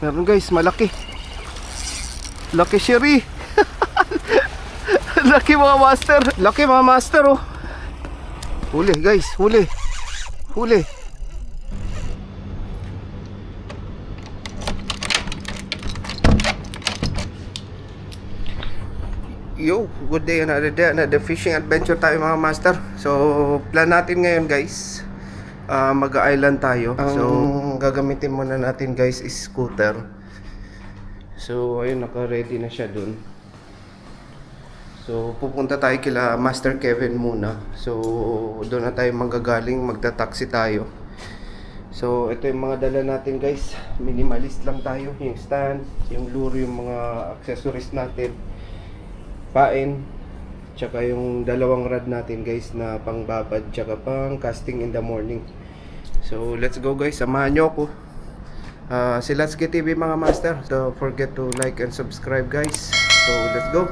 Meron guys, malaki. Laki sherry. Laki mga master. Laki mga master oh. Huli guys, huli. Huli. Yo, good day, another day, another fishing adventure tayo mga master. So, plan natin ngayon guys, mag-island tayo. So, gagamitin muna natin guys is scooter. So, ayun, naka-ready na siya dun. So, pupunta tayo kila Master Kevin muna. So, doon na tayo manggagaling, magta-taxi tayo. So, ito yung mga dala natin guys. Minimalist lang tayo, yung stand, yung lure, yung mga accessories natin, pain, tsaka yung dalawang rod natin guys na pangbabad tsaka pang casting in the morning. So let's go guys, samahan nyo ako. Si Latsuki TV mga master. Don't forget to like and subscribe guys. So let's go.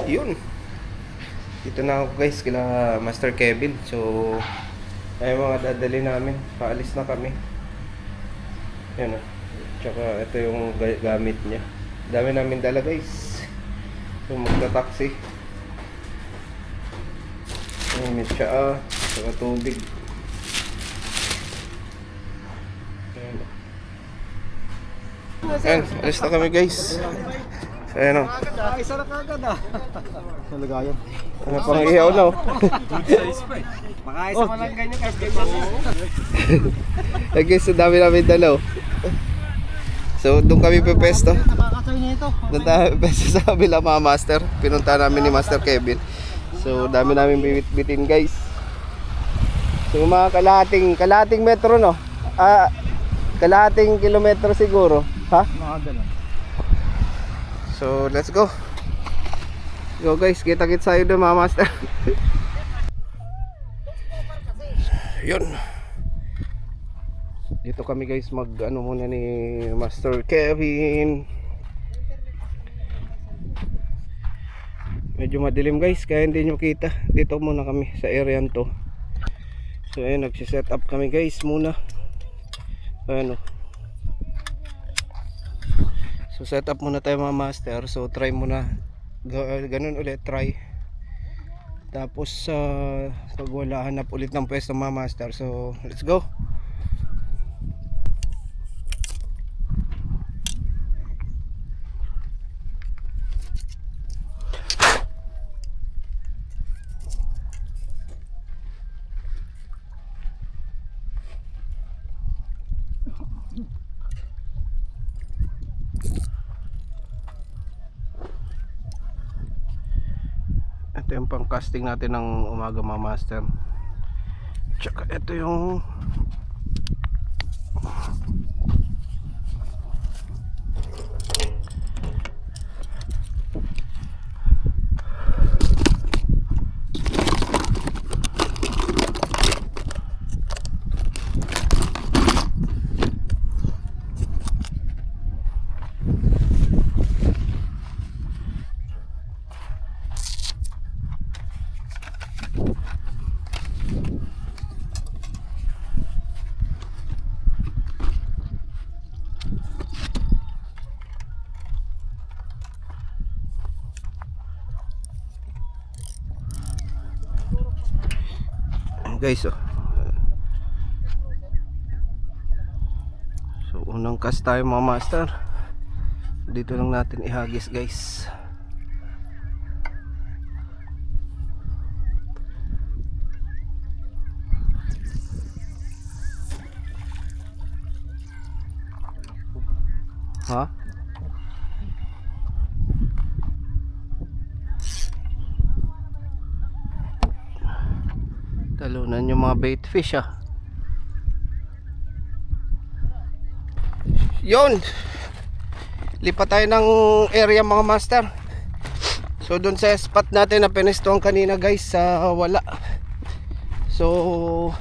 Yun, dito na ako guys kila Master Kevin. So ay mga dadali namin, paalis na kami. Yan o, tsaka ito yung gamit niya. Dami namin dala guys. So magta-taxi. May tsaa, saka tubig. Ayan, alis na kami guys. So ayan o. Isa na kagad ah. Nalagayan. Ano pang ihaw na o. Makaisa mo lang ganyan kasi Ay guys, so dami namin dala o. So doon kami pepesto. nakakasay na ito. Doon tayo pepesto sa kabila mga master. Pinunta namin ni Master Kevin. So dami namin bibit-bitin guys. So mga kalahating metro no. Kalahating kilometro siguro. Ha? Nakadala. So let's go. Go guys, kita-kits tayo doon mga master. Yun. Dito kami guys ano muna ni Master Kevin. Medyo madilim guys kaya hindi nyo kita. Dito muna kami sa area to. So ayun, nagsiset up kami guys muna. Ayan o. So set up muna tayo mga master. So try muna ganun ulit, try. Tapos pag wala, hanap ulit ng pwesto mga master. So let's go. Ito yung pang casting natin ng umaga mga master. Tsaka ito yung guys oh. So unang cast tayo mga master. Dito lang natin ihagis guys. Ha? Talunan yung mga bait fish ah. Yun, lipat tayo ng area mga master. So dun sa spot natin na pinestuhan kanina guys, wala. So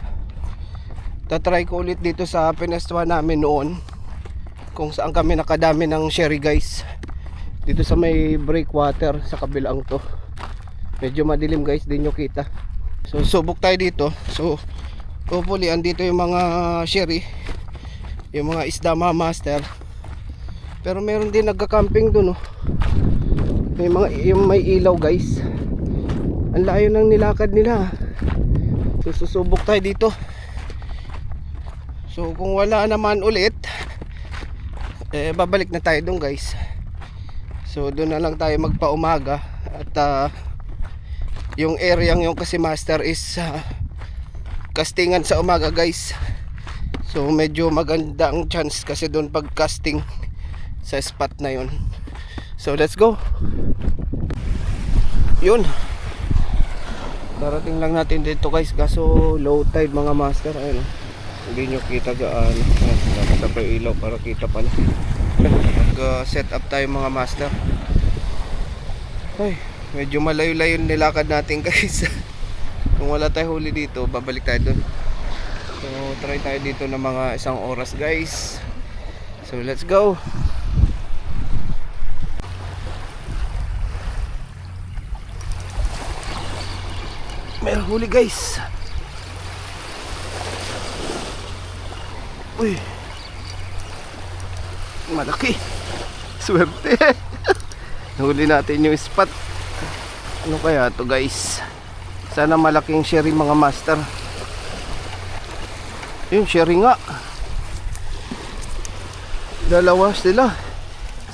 tatry ko ulit dito sa pinestuhan namin noon, kung saan kami nakadami ng sherry guys. Dito sa may breakwater sa kabilang to. Medyo madilim guys, di nyo kita. So subok tayo dito. So hopefully andito yung mga sherry. yung mga isda mga master. Pero meron din nagka-camping dun, oh. May mga yung may ilaw, guys. Ang layo ng nilakad nila. So susubok tayo dito. So kung wala naman ulit, babalik na tayo dun, guys. So doon na lang tayo magpaumaga. At yung area yung kasi master is castingan sa umaga, guys. So medyo maganda ang chance kasi doon pag casting sa spot na yun. So let's go. Yun, darating lang natin dito, guys. Kaso low tide mga master. Ayun, hindi nyo kita gaano. Nakita pa yung ilaw para kita pala. Mag set up tayo mga master. Ay, medyo malayo-layo nilakad natin, guys. Kung wala tayo huli dito, babalik tayo dun. So try tayo dito ng mga 1 oras, guys. So let's go. Meron huli, guys. Uy, malaki. Swerte. Huli natin yung spot. Ano kaya to, guys? Sana malaking sherry mga master. Yun, sherry nga. Dalawa sila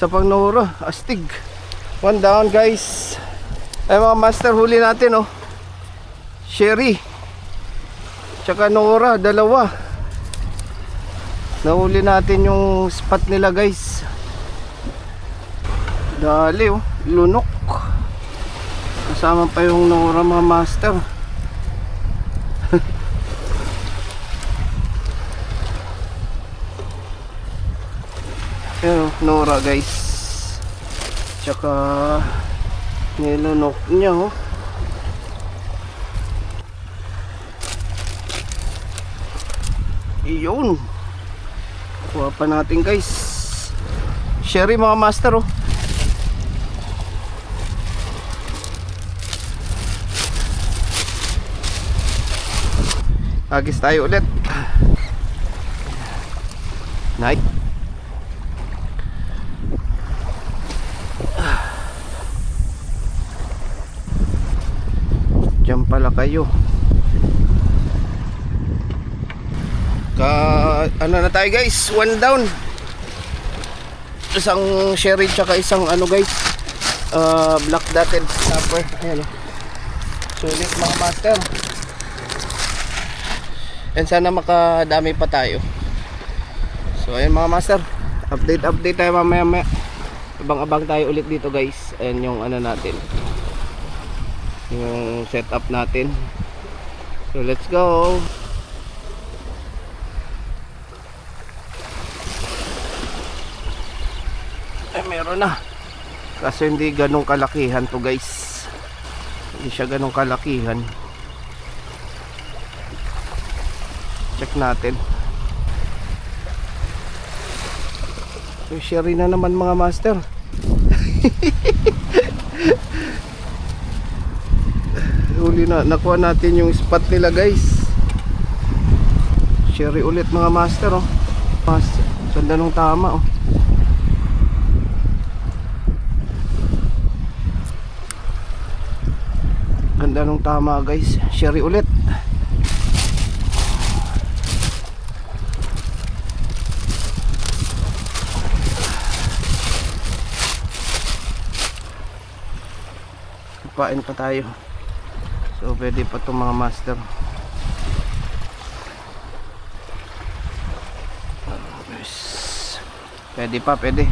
sa pangnora. Astig. 1 down, guys. Ay mga master, huli natin, oh. Sherry tsaka Nora, dalawa. Nahuli natin yung spot nila, guys. Dali, oh, lunok. Kasama pa yung Nora mga master. Pero Nora, guys. Tsaka nilunok niya, oh. Iyon, kuha pa natin, guys. Sherry mga master, oh. Agis tayo ulit. Night. Diyan pala kayo. Ano na tayo, guys, 1 down. Isang sherry tsaka isang ano, guys, black dotted snapper. Ayan, oh. Sulit mga master. And sana makadami pa tayo. So ayan mga master, update tayo mamaya. Abang tayo ulit dito, guys. Ayan yung ano natin, yung setup natin. So let's go. Ay, meron na. Kasi hindi ganong kalakihan to, guys. Hindi siya ganong kalakihan. Check natin. So sherry na naman mga master. Huli na, nakuha natin yung spot nila, guys. Sherry ulit mga master, oh. Ganda nung tama, oh. Ganda nung tama, guys. Sherry ulit. Pain pa tayo. So pwede pa itong mga master. Pwede pa, pwede.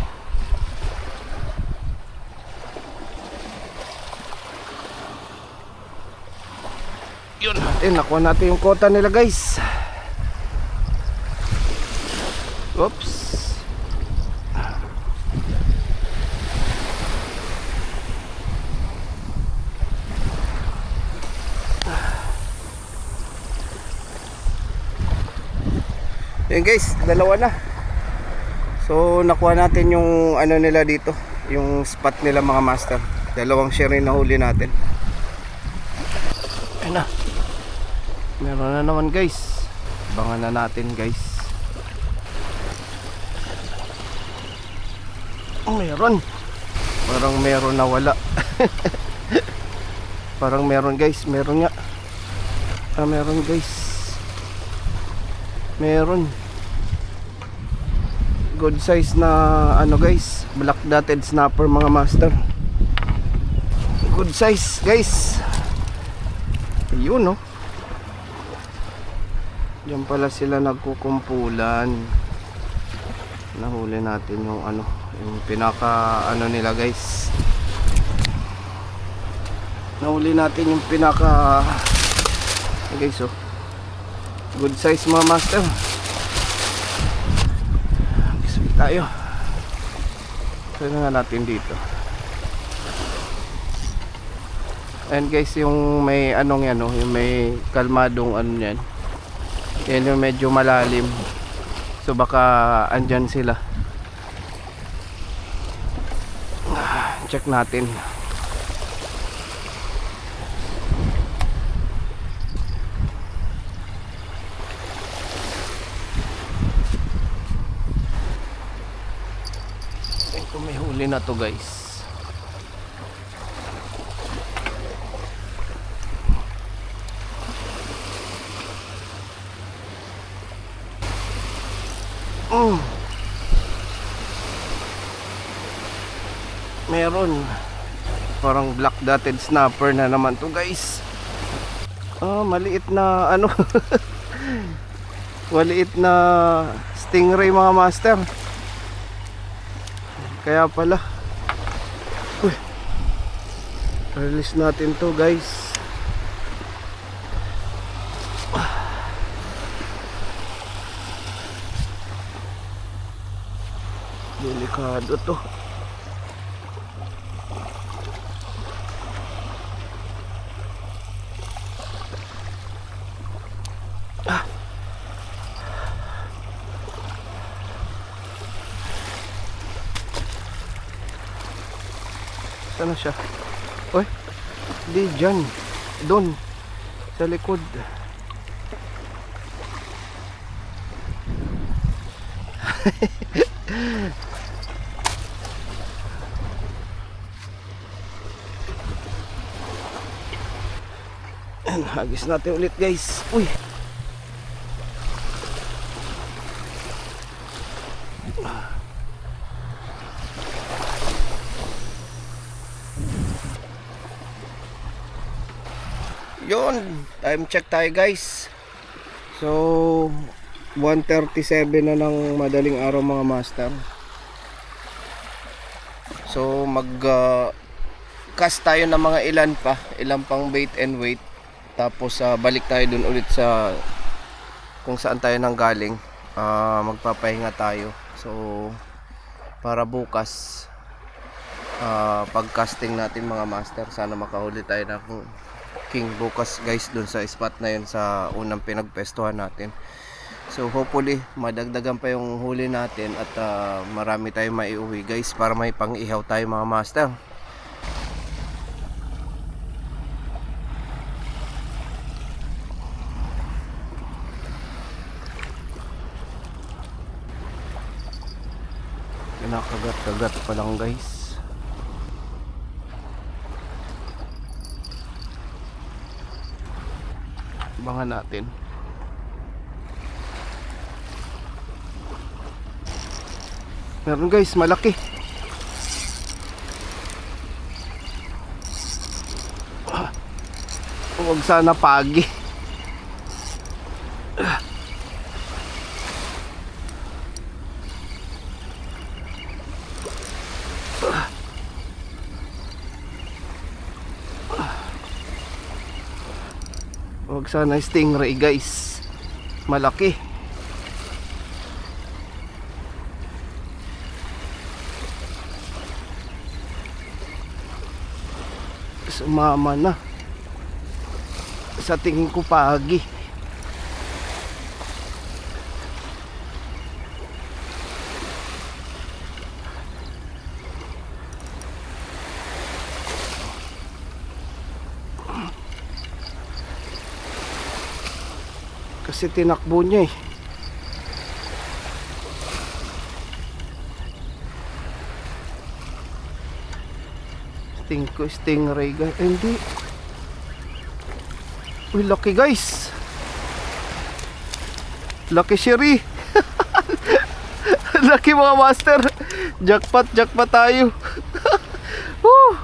Yun natin, nakuha natin yung kota nila, guys. Oops. Yun, guys, dalawa na. So nakuha natin yung ano nila dito, yung spot nila mga master. Dalawang sherry na huli natin. Ayun na. Meron na naman, guys. Abangan na natin, guys. Meron. Parang meron na wala. Parang meron guys. Meron nga. Meron guys. Meron. Good size na ano guys. Black dotted snapper mga master. Good size guys. Ayun no. Diyan pala sila nagkukumpulan. Nahuli natin yung ano, yung pinaka ano nila guys. Nahuli natin yung pinaka guys oh. Good size mga master. Gusto tayo. Kaya nga natin dito. And guys, yung may anong yan oh, yung may kalmadong ano yan. Yan yung medyo malalim. So baka andyan sila. Check natin. Ito may huli na to guys. Meron. Parang black dotted snapper na naman to guys. Maliit na ano. Maliit na stingray mga master. Kaya pala. Uy. Release natin to guys. Delikado to. Sana siya? Oy, di dyan. Doon. Sa likod. Hagis natin ulit guys. Uy. Yun, time check tayo guys. So 1:37 na ng madaling araw mga master. So cast tayo ng mga ilan pang bait and weight. Tapos balik tayo dun ulit sa kung saan tayo nanggaling. Magpapahinga tayo. So para bukas pag-casting natin mga master, sana makahuli tayo ng king bukas guys dun sa spot na yun sa unang pinagpestuhan natin. So hopefully madagdagan pa yung huli natin at marami tayong maiuwi guys para may pang-ihaw tayo mga master. Kinakagat-kagat pa lang guys. Abangan natin. Meron guys, malaki. Huwag sana pagi. Huwag sana stingray guys. Malaki. Sumama na. Sa tingin ko pagi. Kasi tinakbo niya eh. Stingray guys. Hindi. Uy, laki guys. Laki Sherry. Laki mga master. Jackpot tayo. Woo!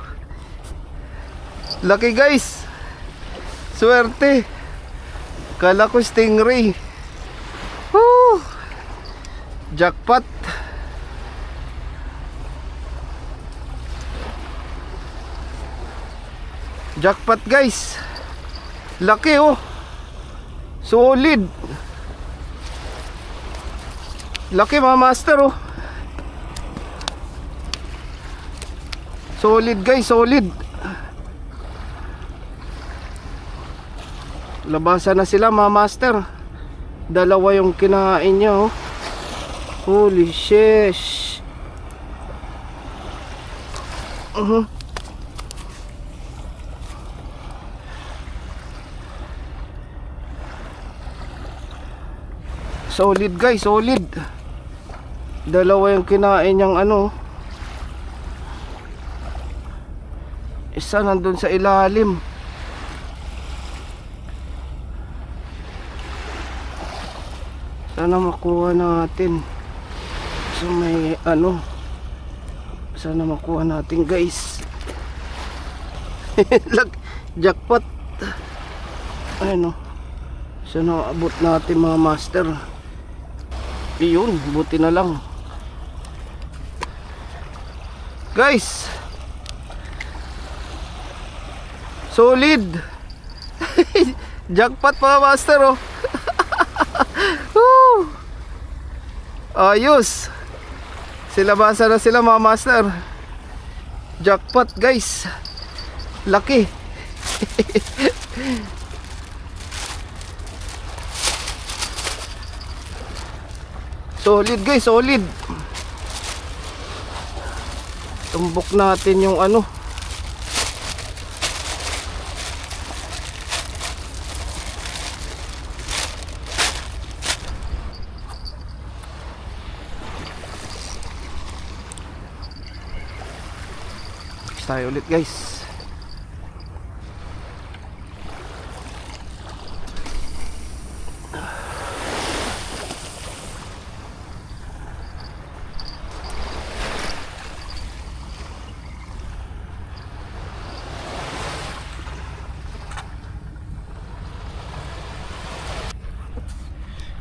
Laki guys. Swerte. Kala ko stingray. Woo! Jackpot. Jackpot guys. Laki oh. Solid. Laki mga master oh. Solid guys, solid. Labasan na sila mga master. Dalawa yung kinain niya oh. Holy sheesh. Solid guys, solid. Dalawa yung kinain niyang ano. Isa nandun sa ilalim. Sana makuha natin. So may ano. Sana makuha natin guys. Jackpot. Ayun oh. Sana abot natin mga master. Iyon, buti na lang. Guys. Solid. Jackpot mga master oh. Ayos. Silabasa na sila mga master. Jackpot guys. Laki. Solid guys, solid. Tumbok natin yung ano. Tayo ulit guys.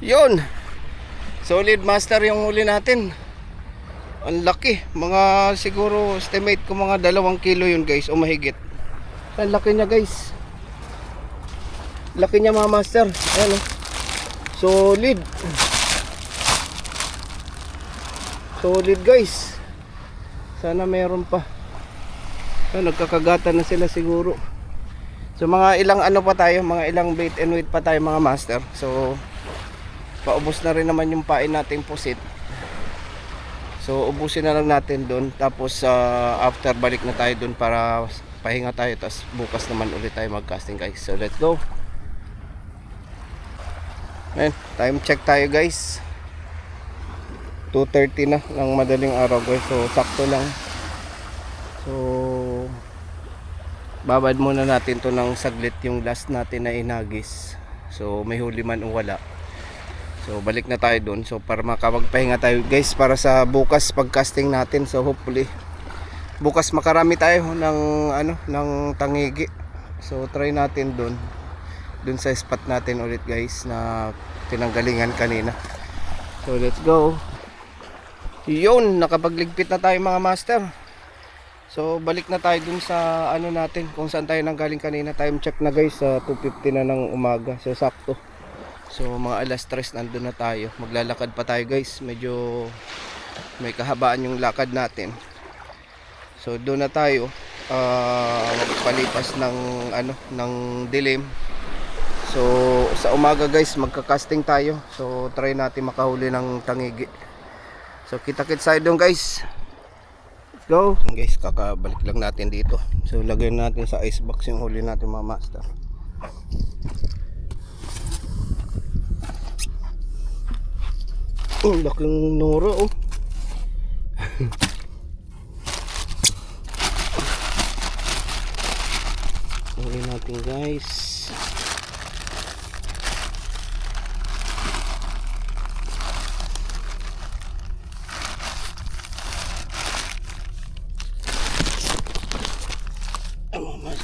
Yun. Solid master yung huli natin. Ang laki, mga siguro estimate ko mga 2 kilo yun guys o mahigit. Ang laki niya guys. Laki niya mga master. Ayan oh. Solid. Solid guys. Sana meron pa. So, nagkakagatan na sila siguro. So mga ilang ano pa tayo, mga ilang bait and weight pa tayo mga master. So paubos na rin naman yung pain nating pusit. So ubusin na lang natin doon. Tapos after balik na tayo doon para pahinga tayo. Tapos bukas naman ulit tayo mag-casting guys. So let's go. Ayan, time check tayo guys. 2:30 na ng madaling araw guys. So sakto lang. So babad muna natin to ng saglit yung last natin na inagis. So may huli man o wala. So balik na tayo doon. So para makapagpahinga tayo guys para sa bukas pag-casting natin. So hopefully bukas makarami tayo ng ano ng tangigi. So try natin doon. Doon sa spot natin ulit guys na tinanggalingan kanina. So let's go. Yun, nakapagligpit na tayo mga master. So balik na tayo dun sa ano natin kung saan tayo nanggaling kanina. Time check na guys sa 2:50 na ng umaga. So sakto. So mga alas 3 nandun na tayo. Maglalakad pa tayo guys. Medyo may kahabaan yung lakad natin. So doon na tayo magpalipas ng ano ng dilim. So sa umaga guys magka-casting tayo. So try natin makahuli ng tangigi. So kita-kits tayo doon guys. Let's go. Guys, kakabalik lang natin dito. So lagyan natin sa ice box yung huli natin mga master. Oh, laking nora oh.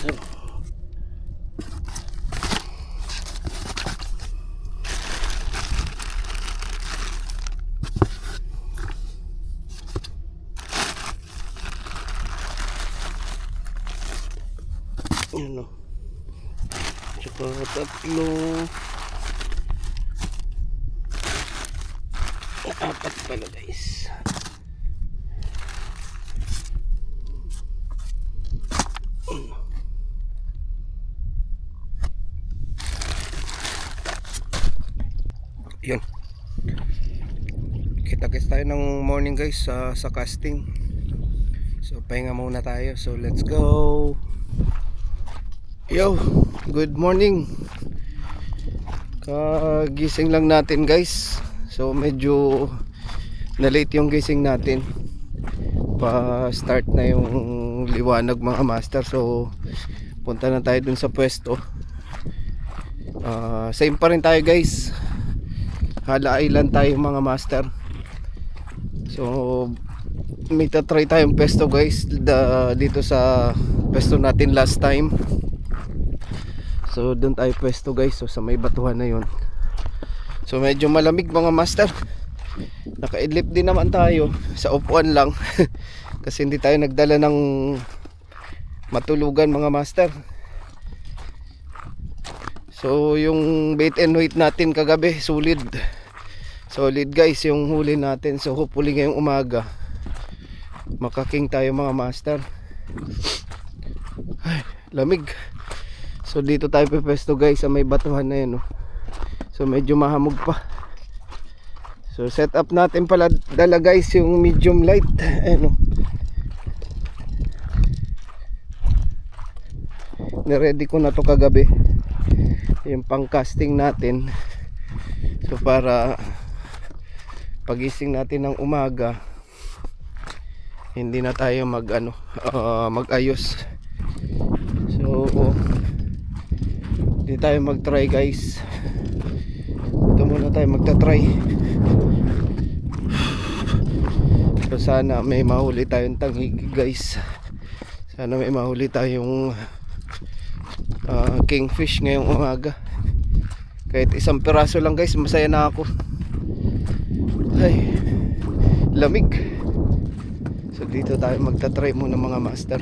Yan o. Tsaka tatlo. Apat pala guys. Yun. Kita-kits tayo ng morning guys sa casting. So pahinga muna tayo. So let's go. Yo, good morning. Kagising lang natin guys. So medyo na-late yung gising natin. Pa-start na yung liwanag mga master. So punta na tayo dun sa pwesto. Same pa rin tayo guys. Hala Island tayo mga master. So may tatry tayong pwesto guys dito sa pwesto natin last time. So doon tayo pwesto guys. So sa may batuhan na yun. So medyo malamig mga master. Naka-idlip din naman tayo. Sa upuan lang. Kasi hindi tayo nagdala ng matulugan mga master. So yung bait and weight natin kagabi solid. Solid guys yung huli natin. So hopefully ngayong umaga makaking tayo mga master. Ay, lamig. So dito tayo pepesto guys sa may batuhan na yun. So medyo mahamog pa. So set up natin pala dala guys yung medium light. Ayan, niready ko na to kagabi. Yung pang casting natin. So para pagising natin ng umaga hindi na tayo mag-ayos. So hindi tayo mag-try guys. Ito muna tayo magta-try. So sana may mahuli tayong tanghigi guys. Sana may mahuli tayong kingfish ngayong umaga. Kahit isang piraso lang guys, masaya na ako. Ay, lamig. So dito tayo magta-try muna mga master.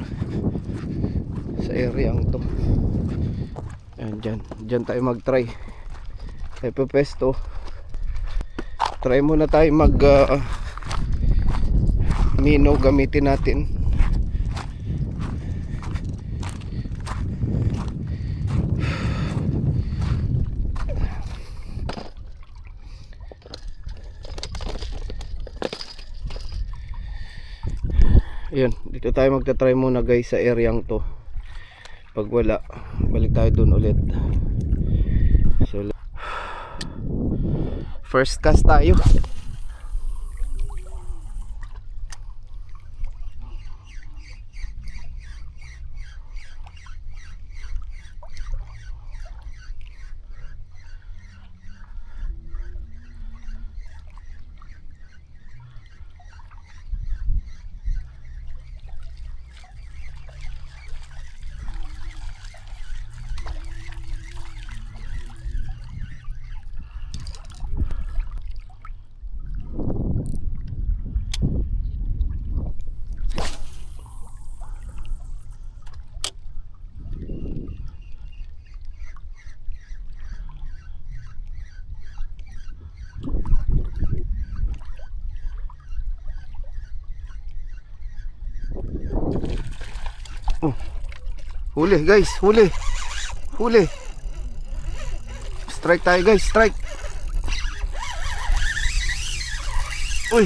Sa area ang to. Ayan, dyan tayo mag-try. Tayo pepesto. Try muna tayo mino gamitin natin. Ayan, dito tayo magta-try muna guys sa areang to. Pag wala, balik tayo dun ulit. So first cast tayo. Oh. Huli guys, huli. Huli. Strike tayo guys, strike. Uy.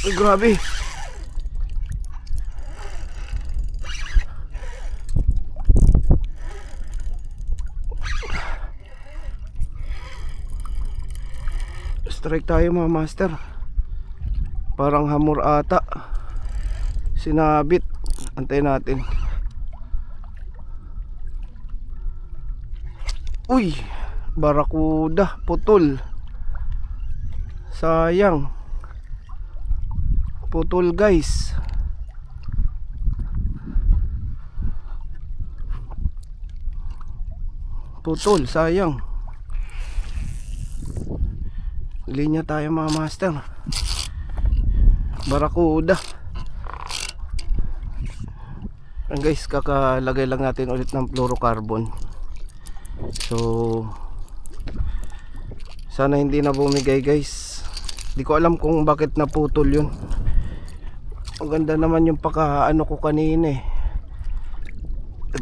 Uy, grabe. Strike tayo mga master. Parang hamor ata. Sinabit. Antayin natin. Uy, barakuda, putol. Sayang. Putol guys. putol, sayang. Linya tayo mga master. Barakuda. Yan guys, kakalagay lang natin ulit ng fluorocarbon. So sana hindi na bumigay guys. Di ko alam kung bakit naputol yun. Ang ganda naman yung paka-ano ko kanina eh.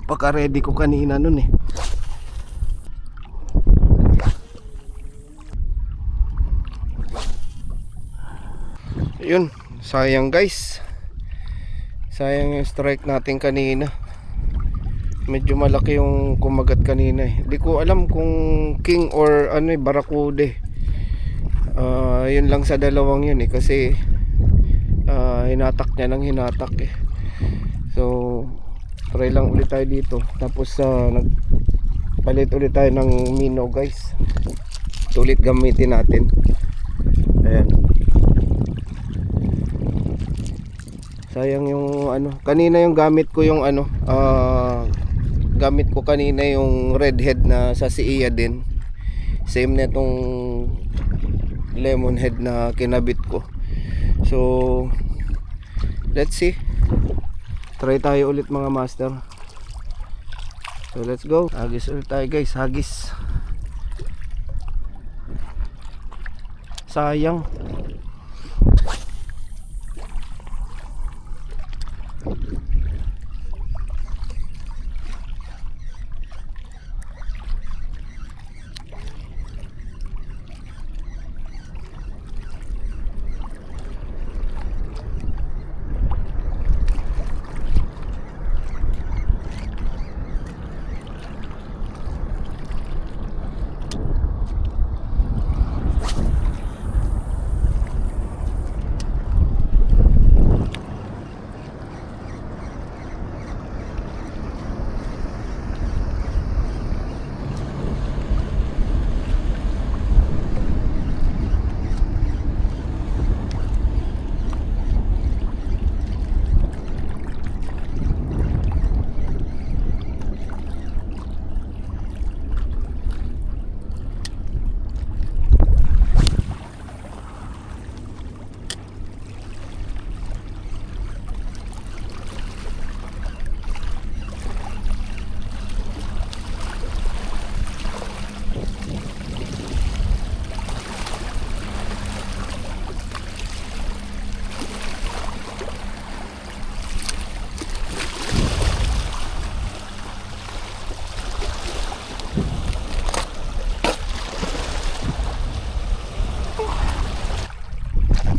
Pagka-ready ko kanina nun eh. Yun, sayang guys. Sayang yung strike natin kanina. Medyo malaki yung kumagat kanina eh. Di ko alam kung king or ano eh, barakuda eh. Yun lang sa dalawang yun eh. Kasi hinatak niya ng hinatak eh. So try lang ulit tayo dito. Tapos nagpalit ulit tayo ng mino guys. Ito ulit gamitin natin. Ayan. Sayang yung ano, kanina yung gamit ko yung ano, gamit ko kanina yung redhead na sa Siia din. Same na itong lemon head na kinabit ko. So let's see. Try tayo ulit mga master. So let's go. Hagis ulit tayo guys, hagis. Sayang.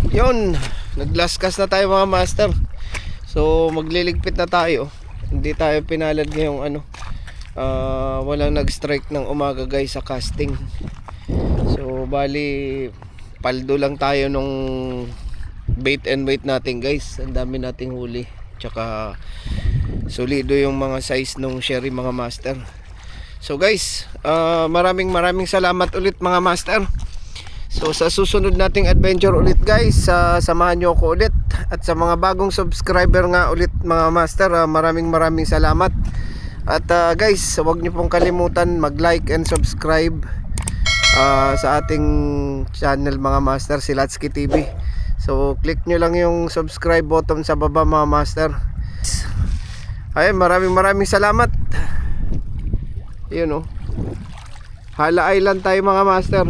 Yun, naglaskas na tayo mga master. So magliligpit na tayo. Hindi tayo pinalad ngayong ano, walang nag-strike ng umaga guys sa casting. So bali paldo lang tayo nung bait and weight natin guys. Ang dami nating huli. Tsaka solido yung mga size nung sherry mga master. So guys, maraming salamat ulit mga master. So sa susunod nating adventure ulit guys, samahan nyo ako ulit. At sa mga bagong subscriber nga ulit mga master, maraming salamat. At guys, huwag nyo pong kalimutan mag-like and subscribe sa ating channel mga master, si Latsuki TV. So click nyo lang yung subscribe button sa baba mga master. Ayun, maraming salamat. Yun oh, Hala Island tayo mga master.